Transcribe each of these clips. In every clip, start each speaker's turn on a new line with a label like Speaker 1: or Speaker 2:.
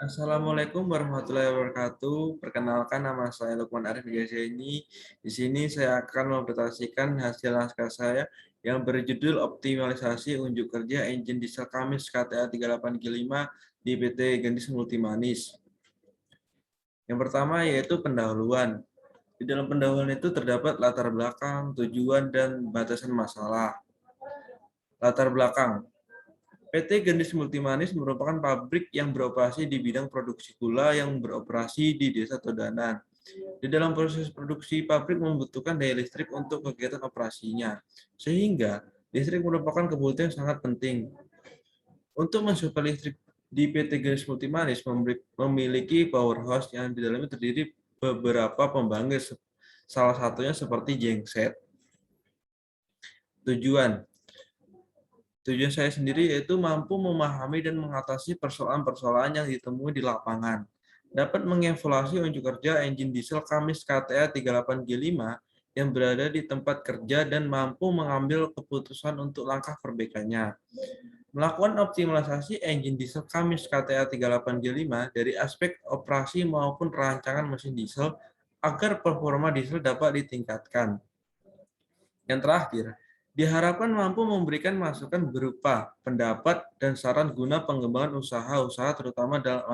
Speaker 1: Assalamualaikum warahmatullahi wabarakatuh. Perkenalkan, nama saya Lukman Arif Jazaini. Di sini saya akan mempresentasikan hasil naskah saya yang berjudul Optimalisasi Unjuk Kerja Engine Diesel Kamis KTA 38G5 di PT Gendis Multimanis. Yang pertama yaitu pendahuluan. Di dalam pendahuluan itu terdapat latar belakang, tujuan, dan batasan masalah. Latar belakang. PT Gendis Multimanis merupakan pabrik yang beroperasi di bidang produksi gula yang beroperasi di Desa Todanan. Di dalam proses produksi, pabrik membutuhkan daya listrik untuk kegiatan operasinya, sehingga listrik merupakan kebutuhan yang sangat penting. Untuk mensuplai listrik di PT Gendis Multimanis memiliki powerhouse yang di dalamnya terdiri beberapa pembangkit, salah satunya seperti genset. Tujuan saya sendiri yaitu mampu memahami dan mengatasi persoalan-persoalan yang ditemui di lapangan. Dapat mengevaluasi unjuk kerja engine diesel Kamis KTA 38G5 yang berada di tempat kerja dan mampu mengambil keputusan untuk langkah perbaikannya. Melakukan optimalisasi engine diesel Kamis KTA 38G5 dari aspek operasi maupun perancangan mesin diesel agar performa diesel dapat ditingkatkan. Yang terakhir, diharapkan mampu memberikan masukan berupa pendapat dan saran guna pengembangan usaha-usaha terutama dalam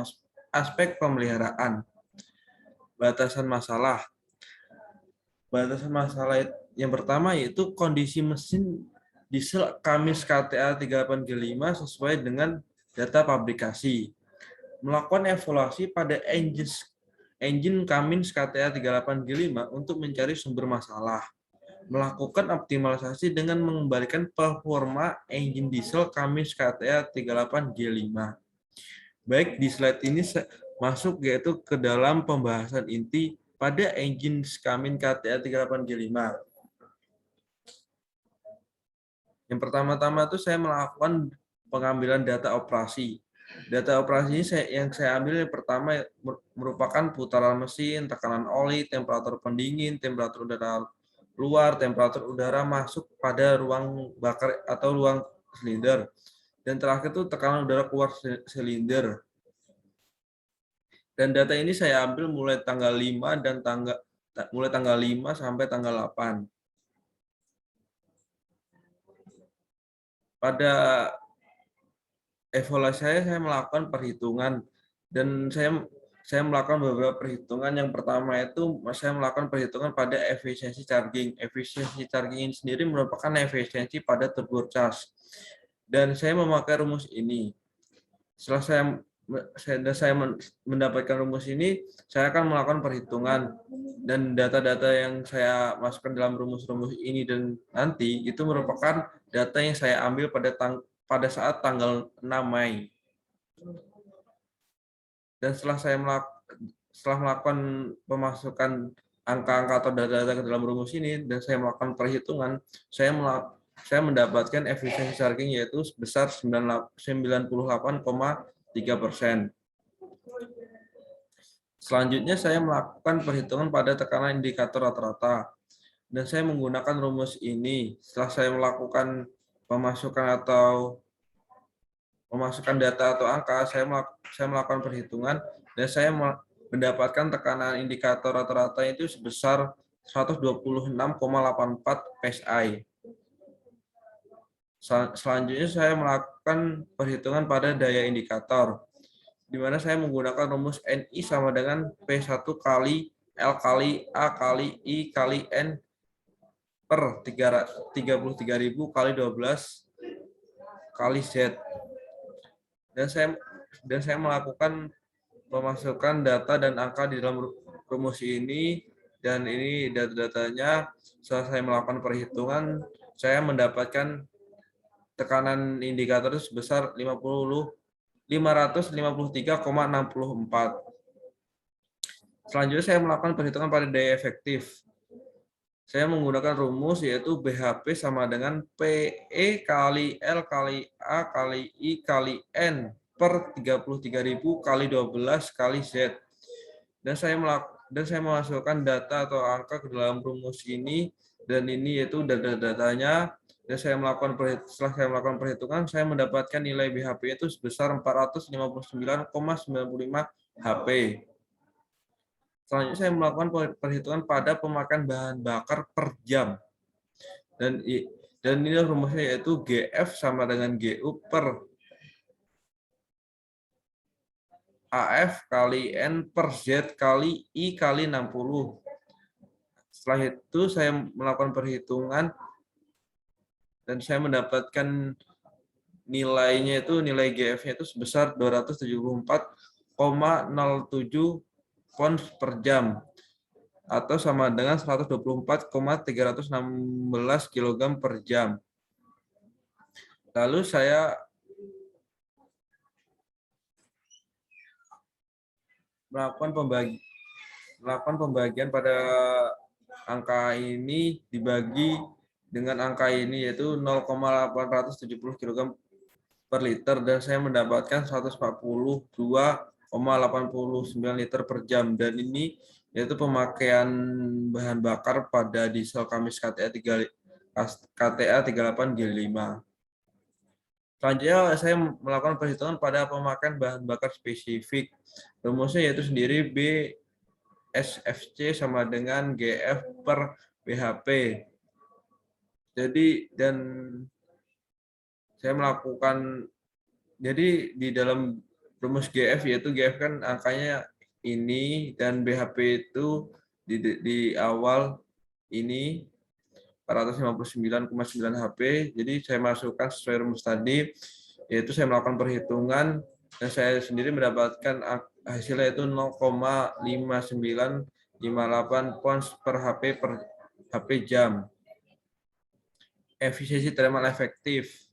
Speaker 1: aspek pemeliharaan. Batasan masalah. Batasan masalah yang pertama yaitu kondisi mesin diesel Kamis KTA 38G5 sesuai dengan data pabrikasi. Melakukan evaluasi pada engine Cummins KTA 38G5 untuk mencari sumber masalah. Melakukan optimalisasi dengan mengembalikan performa engine diesel Cummins KTA 38G5. Baik, di slide ini masuk yaitu ke dalam pembahasan inti pada engine Cummins KTA 38G5. Yang pertama-tama itu saya melakukan pengambilan data operasi. Data operasi ini yang saya ambil yang pertama merupakan putaran mesin, tekanan oli, temperatur pendingin, temperatur udara luar, temperatur udara masuk pada ruang bakar atau ruang silinder. Dan terakhir itu tekanan udara keluar silinder. Dan data ini saya ambil mulai tanggal 5 dan mulai tanggal 5 sampai tanggal 8. Pada evaluasi saya melakukan perhitungan dan saya melakukan beberapa perhitungan. Yang pertama itu saya melakukan perhitungan pada efisiensi charging. Efisiensi charging ini sendiri merupakan efisiensi pada turbocharge. Dan saya memakai rumus ini. Setelah saya mendapatkan rumus ini, saya akan melakukan perhitungan dan data-data yang saya masukkan dalam rumus-rumus ini dan nanti itu merupakan data yang saya ambil pada saat tanggal 6 Mei. Dan setelah melakukan pemasukan angka-angka atau data-data ke dalam rumus ini dan saya melakukan perhitungan, saya mendapatkan efisiensi charging yaitu sebesar 98,3%. Selanjutnya saya melakukan perhitungan pada tekanan indikator rata-rata dan saya menggunakan rumus ini. Setelah saya melakukan pemasukan data atau angka, saya melakukan perhitungan dan saya mendapatkan tekanan indikator rata-rata itu sebesar 126,84 PSI. Selanjutnya saya melakukan perhitungan pada daya indikator, di mana saya menggunakan rumus NI sama dengan P1 kali L kali A kali I kali N per 33.000 kali 12 kali Z. Dan saya melakukan memasukkan data dan angka di dalam rumus ini, dan ini data-datanya. Setelah saya melakukan perhitungan, saya mendapatkan tekanan indikator sebesar 553,64. Selanjutnya saya melakukan perhitungan pada daya efektif. Saya menggunakan rumus yaitu BHP sama dengan PE kali L kali A kali I kali N per 33.000 kali 12 kali Z. Dan saya memasukkan data atau angka ke dalam rumus ini, dan ini yaitu data-datanya Dan setelah saya melakukan perhitungan, saya mendapatkan nilai BHP itu sebesar 459,95 HP. Selanjutnya saya melakukan perhitungan pada pemakaian bahan bakar per jam. Dan ini rumusnya yaitu GF sama dengan GU per AF kali N per Z kali I kali 60. Setelah itu saya melakukan perhitungan dan saya mendapatkan nilainya itu nilai GF-nya itu sebesar 274,07 pounds per jam atau sama dengan 124,316 kg per jam. Lalu saya melakukan pembagian pada angka ini dibagi dengan angka ini yaitu 0,870 kg per liter dan saya mendapatkan 142,89 liter per jam, dan ini yaitu pemakaian bahan bakar pada diesel Kamis KTA 38G5. Selanjutnya saya melakukan perhitungan pada pemakaian bahan bakar spesifik. Rumusnya yaitu sendiri BSFC sama dengan GF per BHP. Jadi saya melakukan di dalam rumus GF yaitu GF kan angkanya ini dan BHP itu di awal ini 459,9 HP. Jadi saya masukkan sesuai rumus tadi, yaitu saya melakukan perhitungan dan saya sendiri mendapatkan hasilnya itu 0,5958 pounds per HP jam. Efisiensi thermal efektif.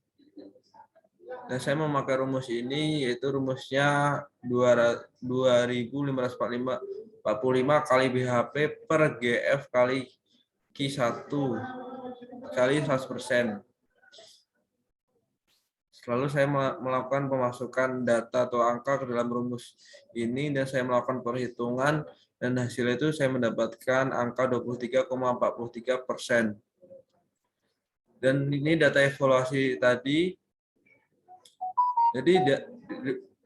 Speaker 1: Dan saya memakai rumus ini, yaitu rumusnya 2.545 kali BHP per GF kali Q1 kali 100%. Lalu saya melakukan pemasukan data atau angka ke dalam rumus ini dan saya melakukan perhitungan dan hasilnya itu saya mendapatkan angka 23,43%. Dan ini data evaluasi tadi. Jadi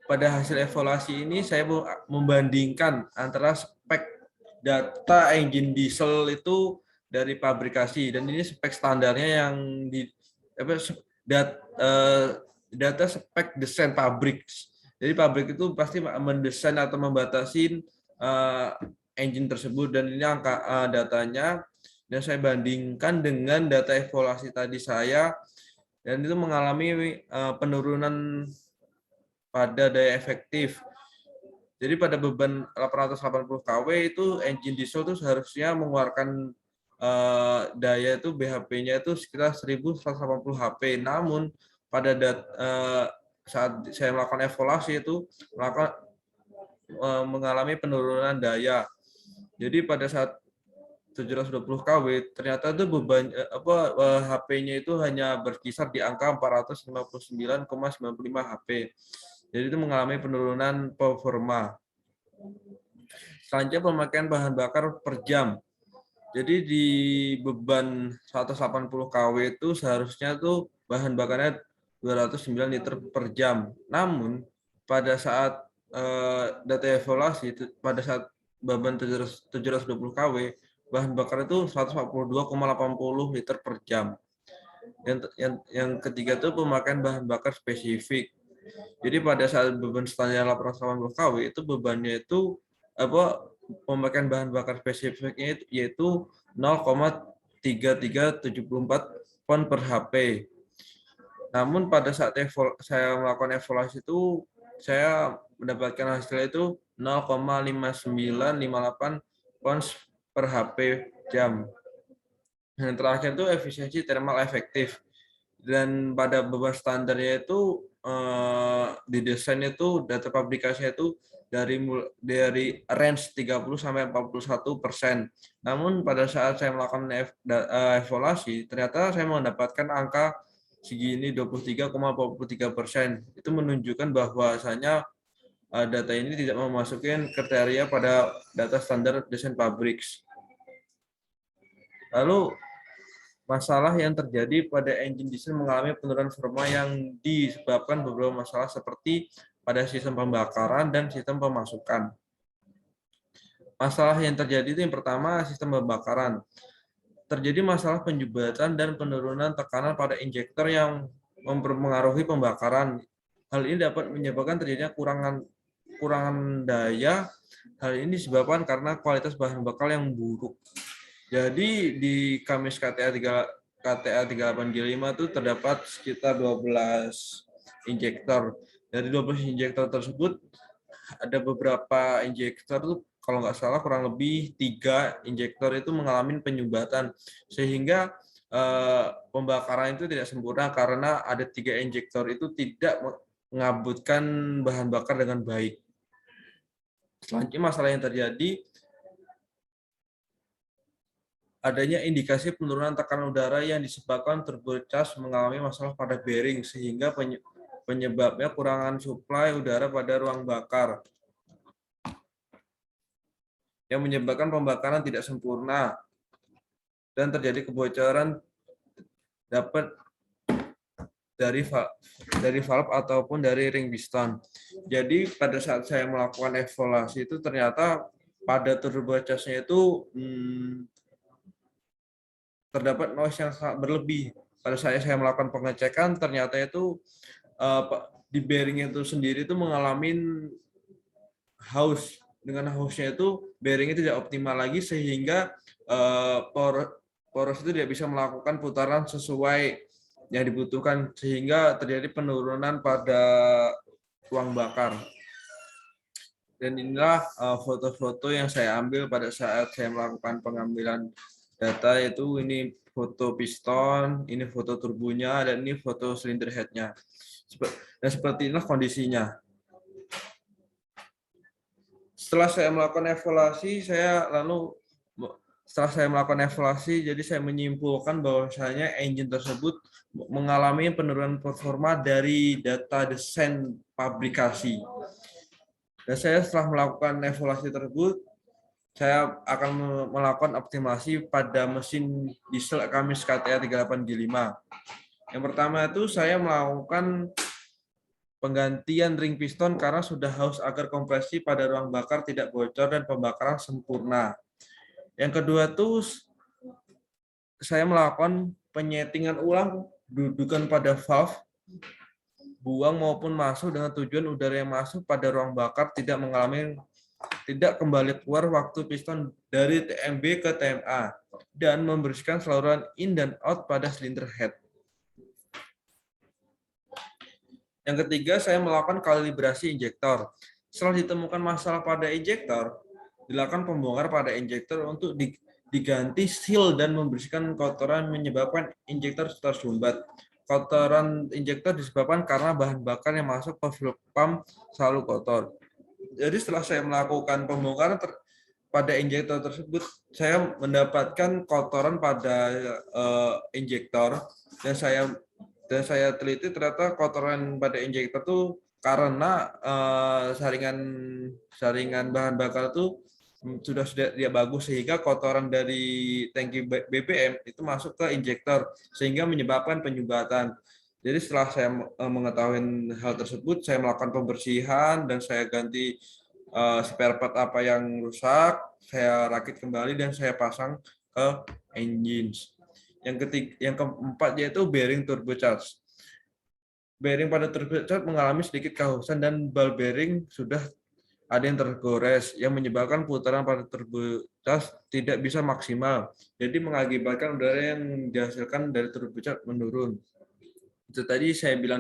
Speaker 1: pada hasil evaluasi ini saya membandingkan antara spek data engine diesel itu dari pabrikasi, dan ini spek standarnya yang data spek desain pabrik. Jadi pabrik itu pasti mendesain atau membatasi engine tersebut, dan ini angka datanya dan saya bandingkan dengan data evaluasi tadi saya, dan itu mengalami penurunan pada daya efektif. Jadi pada beban 880 kW itu engine diesel itu seharusnya mengeluarkan daya itu BHP-nya itu sekitar 1.180 HP. Namun pada saat saya melakukan evaluasi itu mengalami penurunan daya. Jadi pada saat 720 kW ternyata itu beban HP-nya itu hanya berkisar di angka 459,95 HP. Jadi itu mengalami penurunan performa. Selanjutnya pemakaian bahan bakar per jam. Jadi di beban 180 kW itu seharusnya tuh bahan bakarnya 209 liter per jam. Namun pada saat data evaluasi pada saat beban 720 kW bahan bakar itu 142,80 liter per jam. Yang ketiga itu pemakaian bahan bakar spesifik. Jadi pada saat beban standar 880 kW itu bebannya itu pemakaian bahan bakar spesifiknya yaitu 0,3374 pound per HP. Namun pada saat saya melakukan evaluasi itu saya mendapatkan hasilnya itu 0,5958 pounds per HP jam. Yang terakhir itu efisiensi thermal efektif. Dan pada beban standarnya itu didesain itu data pabrikasinya itu dari range 30 sampai 41%. Namun pada saat saya melakukan evaluasi ternyata saya mendapatkan angka segini 23,43%. Itu menunjukkan bahwasanya data ini tidak memasukkan kriteria pada data standar desain pabrik. Lalu Masalah yang terjadi pada engine diesel mengalami penurunan performa yang disebabkan beberapa masalah seperti pada sistem pembakaran dan sistem pemasukan. Masalah yang terjadi itu yang pertama sistem pembakaran. Terjadi masalah penjembatan dan penurunan tekanan pada injektor yang mempengaruhi pembakaran. Hal ini dapat menyebabkan terjadinya kurangan daya. Hal ini disebabkan karena kualitas bahan bakar yang buruk. Jadi di Kamis KTA 38G5 itu terdapat sekitar 12 injektor. Dari 12 injektor tersebut ada beberapa injektor tuh kalau nggak salah kurang lebih 3 injektor itu mengalami penyumbatan sehingga pembakaran itu tidak sempurna karena ada 3 injektor itu tidak mengabutkan bahan bakar dengan baik. Selanjutnya masalah yang terjadi adanya indikasi penurunan tekanan udara yang disebabkan turbocharge mengalami masalah pada bearing sehingga penyebabnya kurangan suplai udara pada ruang bakar yang menyebabkan pembakaran tidak sempurna dan terjadi kebocoran dapat dari valve ataupun dari ring piston. Jadi pada saat saya melakukan evaluasi itu ternyata pada turbocharge-nya itu terdapat noise yang sangat berlebih. Pada saat saya melakukan pengecekan ternyata itu di bearing itu sendiri itu mengalami haus. Dengan hausnya itu bearingnya tidak optimal lagi sehingga poros itu tidak bisa melakukan putaran sesuai yang dibutuhkan sehingga terjadi penurunan pada ruang bakar. Dan inilah foto-foto yang saya ambil pada saat saya melakukan pengambilan data, yaitu ini foto piston, ini foto turbonya, dan ini foto silinder head-nya. Dan seperti inilah kondisinya. Setelah saya melakukan evaluasi, jadi saya menyimpulkan bahwasanya engine tersebut mengalami penurunan performa dari data desain pabrikasi. Dan saya setelah melakukan evaluasi tersebut, saya akan melakukan optimasi pada mesin diesel Kamis KTA 38G5. Yang pertama itu saya melakukan penggantian ring piston karena sudah haus agar kompresi pada ruang bakar tidak bocor dan pembakaran sempurna. Yang kedua itu saya melakukan penyetingan ulang dudukan pada valve buang maupun masuk dengan tujuan udara yang masuk pada ruang bakar tidak kembali keluar waktu piston dari TMB ke TMA dan membersihkan saluran in dan out pada silinder head. Yang ketiga, saya melakukan kalibrasi injektor. Setelah ditemukan masalah pada injektor, dilakukan pembongkar pada injektor untuk diganti seal dan membersihkan kotoran menyebabkan injektor tersumbat. Kotoran injektor disebabkan karena bahan bakar yang masuk ke fluid pump selalu kotor. Jadi setelah saya melakukan pembongkaran pada injektor tersebut, saya mendapatkan kotoran pada injektor dan saya teliti ternyata kotoran pada injektor itu karena saringan bahan bakar itu sudah tidak bagus sehingga kotoran dari tangki BBM itu masuk ke injektor sehingga menyebabkan penyumbatan. Jadi setelah saya mengetahui hal tersebut, saya melakukan pembersihan dan saya ganti spare part apa yang rusak, saya rakit kembali dan saya pasang ke engine. Yang keempat yaitu bearing turbocharge. Bearing pada turbocharge mengalami sedikit kehausan dan bal bearing sudah ada yang tergores yang menyebabkan putaran pada turbocharge tidak bisa maksimal. Jadi mengakibatkan udara yang dihasilkan dari turbocharge menurun. Itu tadi saya bilang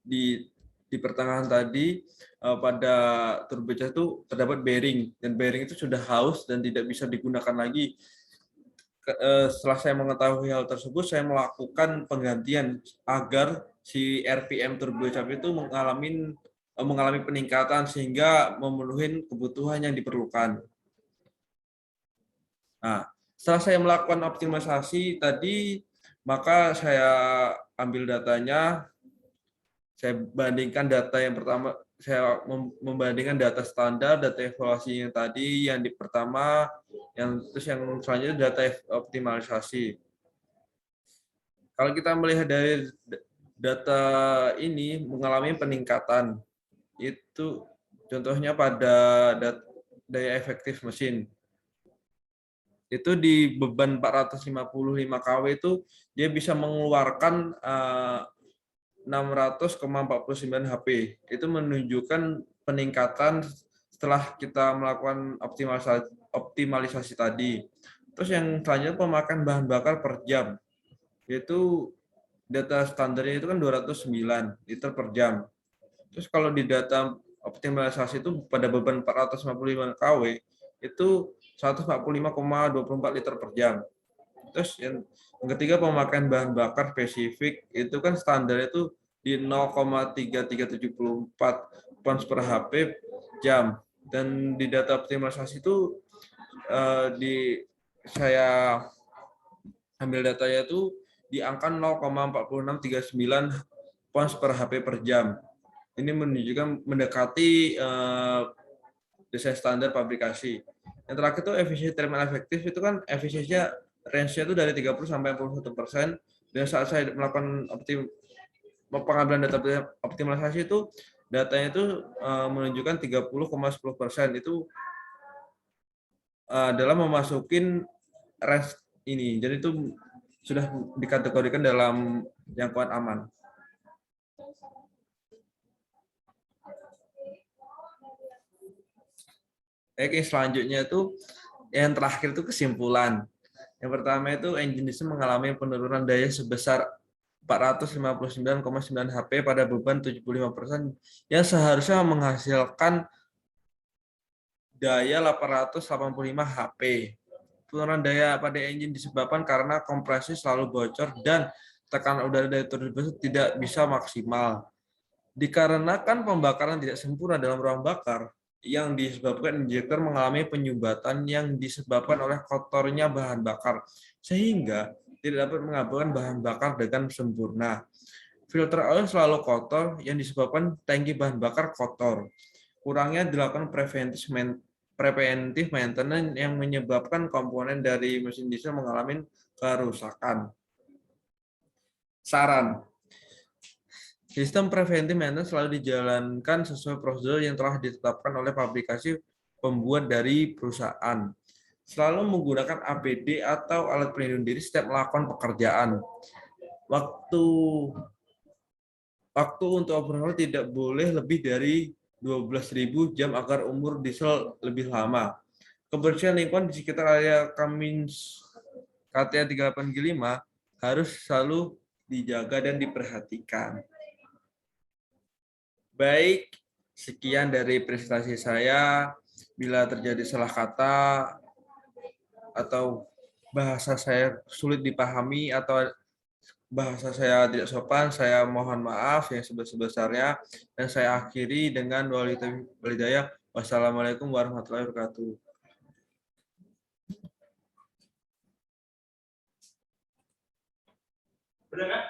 Speaker 1: di pertengahan tadi pada turbocharge itu terdapat bearing dan bearing itu sudah haus dan tidak bisa digunakan lagi. Setelah saya mengetahui hal tersebut, saya melakukan penggantian agar si RPM turbocharge itu mengalami peningkatan sehingga memenuhi kebutuhan yang diperlukan. Nah, setelah saya melakukan optimalisasi tadi, maka saya ambil datanya, saya bandingkan data yang pertama, saya membandingkan data standar, data evaluasi yang tadi, yang di pertama, terus yang selanjutnya data optimalisasi. Kalau kita melihat dari data ini mengalami peningkatan, itu contohnya pada daya efektif mesin. Itu di beban 455 kW itu dia bisa mengeluarkan 600,49 HP. Itu menunjukkan peningkatan setelah kita melakukan optimalisasi tadi. Terus yang selanjutnya pemakaian bahan bakar per jam. Itu data standarnya itu kan 209 liter per jam. Terus kalau di data optimalisasi itu pada beban 455 kW itu 145,24 liter per jam. Terus yang ketiga pemakaian bahan bakar spesifik itu kan standar itu di 0,3374 pounds per HP jam. Dan di data optimalisasi itu di saya ambil datanya itu di angka 0,4639 pounds per HP per jam. Ini menunjukkan mendekati desain standar pabrikasi. Yang terakhir itu efisiensi thermal efektif itu kan efisiensinya range-nya itu dari 30 sampai 41%. Dan saat saya melakukan pengambilan data optimalisasi itu datanya itu menunjukkan 30,10%. Itu dalam memasukin range ini. Jadi itu sudah dikategorikan dalam jangkauan aman. Oke, selanjutnya itu yang terakhir itu kesimpulan. Yang pertama itu engine diesel mengalami penurunan daya sebesar 459,9 HP pada beban 75% yang seharusnya menghasilkan daya 885 HP. Penurunan daya pada engine disebabkan karena kompresi selalu bocor dan tekanan udara dari turbin tidak bisa maksimal. Dikarenakan pembakaran tidak sempurna dalam ruang bakar, yang disebabkan injektor mengalami penyumbatan yang disebabkan oleh kotornya bahan bakar, sehingga tidak dapat mengaburkan bahan bakar dengan sempurna. Filter oil selalu kotor yang disebabkan tangki bahan bakar kotor. Kurangnya dilakukan preventive maintenance yang menyebabkan komponen dari mesin diesel mengalami kerusakan. Saran. Sistem preventive maintenance selalu dijalankan sesuai prosedur yang telah ditetapkan oleh pabrikasi pembuat dari perusahaan. Selalu menggunakan APD atau alat pelindung diri setiap melakukan pekerjaan. Waktu untuk operasional tidak boleh lebih dari 12.000 jam agar umur diesel lebih lama. Kebersihan lingkungan di sekitar area Cummins KTA 38G5 harus selalu dijaga dan diperhatikan. Baik, sekian dari presentasi saya. Bila terjadi salah kata atau bahasa saya sulit dipahami atau bahasa saya tidak sopan, saya mohon maaf yang sebesar-besarnya. Dan saya akhiri dengan walhidayah. Wassalamualaikum warahmatullahi wabarakatuh. Benar kan?